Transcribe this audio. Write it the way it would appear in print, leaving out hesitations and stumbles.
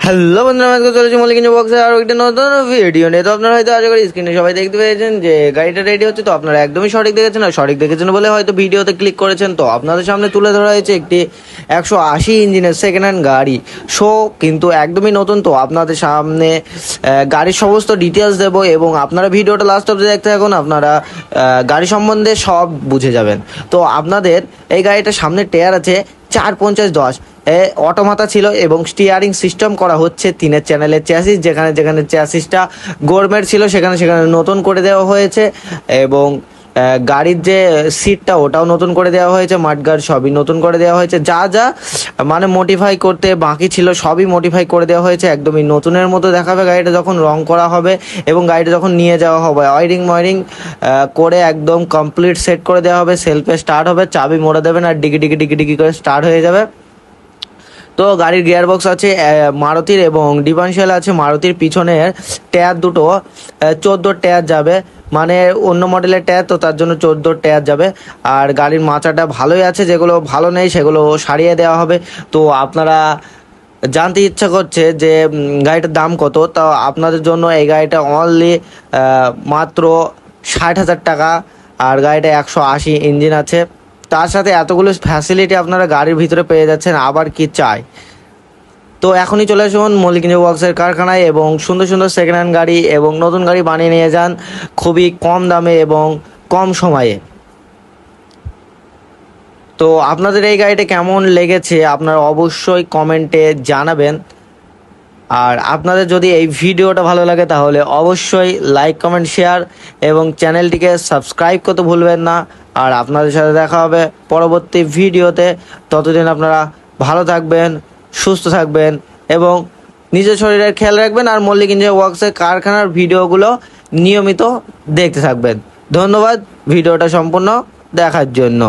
Hello বন্ধুরা, আজকে চলেছি মল্লিক বক্সে আর একটা নতুন ভিডিও নিয়ে। তো আপনারা হয়তো আশা করি স্ক্রিনে সবাই দেখতে পেয়েছেন যে গাড়িটা রেডি হচ্ছে। তো আপনারা একদমই সঠিক দেখেছেন, আর সঠিক দেখেছেন বলে হয়তো ভিডিওতে ক্লিক করেছেন। তো আপনাদের সামনে তুলে ধরা হয়েছে একটি 180 ইঞ্জিনের সেকেন্ড হ্যান্ড গাড়ি শো, কিন্তু একদমই নতুন। তো আপনাদের সামনে গাড়ির সমস্ত ডিটেলস দেবো এবং আপনারা ভিডিওটা লাস্ট অবধি দেখতে থাকুন, আপনারা গাড়ি সম্বন্ধে সব বুঝে যাবেন। তো আপনাদের এই গাড়িটার সামনে টায়ার আছে 450-10, অটোমাতা ছিল এবং স্টিয়ারিং সিস্টেম করা হচ্ছে 3 চ্যানেলের চ্যাসিস। যেখানে যেখানে চ্যাসিসটা গরমের ছিল সেখানে সেখানে নতুন করে দেওয়া হয়েছে, এবং গাড়ির যে সিটটা ওটাও নতুন করে দেওয়া হয়েছে, মাঠগার্ড সবই নতুন করে দেওয়া হয়েছে। যা যা মানে মডিফাই করতে বাকি ছিল সবই মডিফাই করে দেওয়া হয়েছে, একদমই নতুনের মতো দেখাবে গাড়িটা যখন রং করা হবে এবং গাড়িটা যখন নিয়ে যাওয়া হবে। ওয়ারিং করে একদম কমপ্লিট সেট করে দেওয়া হবে, সেলফে স্টার্ট হবে, চাবি মোড়া দেবেন আর ডিগি ডিগি ডিগি ডিগি করে স্টার্ট হয়ে যাবে। তো গাড়ির গিয়ার বক্স আছে মারুতির এবং ডিফারেন্সিয়াল আছে মারুতির। পিছনের টায়ার দুটো 14 টায়ার যাবে, মানে অন্য মডেলের টায়ার, তো তার জন্য 14 টায়ার যাবে। আর গাড়ির মাচাটা ভালোই আছে, যেগুলো ভালো নেই সেগুলো সারিয়ে দেওয়া হবে। তো আপনারা জানতে ইচ্ছা করছে যে গাড়িটার দাম কত, তা আপনাদের জন্য এই গাড়িটা অনলি মাত্র 60,000 টাকা। আর গাড়িটা 180 ইঞ্জিন আছে, তার সাথে এতগুলো ফ্যাসিলিটি আপনারা গাড়ির ভিতরে পেয়ে যাচ্ছেন, আবার কি চাই। তো এখনই চলে আসুন মল্লিক বক্সের কারখানায় এবং সুন্দর সুন্দর সেকেন্ড হ্যান্ড গাড়ি এবং নতুন গাড়ি বানিয়ে নিয়ে যান খুবই কম দামে এবং কম সময়ে। তো আপনাদের এই গাড়িটা কেমন লেগেছে আপনারা অবশ্যই কমেন্টে জানাবেন। আর আপনাদের যদি এই ভিডিওটা ভালো লাগে তাহলে অবশ্যই লাইক, কমেন্ট, শেয়ার এবং চ্যানেলটিকে সাবস্ক্রাইব করতে ভুলবেন না। আর আপনাদের সাথে দেখা হবে পরবর্তী ভিডিওতে। ততদিন আপনারা ভালো থাকবেন, সুস্থ থাকবেন এবং নিজের শরীরের খেয়াল রাখবেন। আর মল্লিক ইঞ্জিনিয়ারিং ওয়ার্কসের কারখানার ভিডিওগুলো নিয়মিত দেখতে থাকবেন। ধন্যবাদ ভিডিওটা সম্পূর্ণ দেখার জন্য।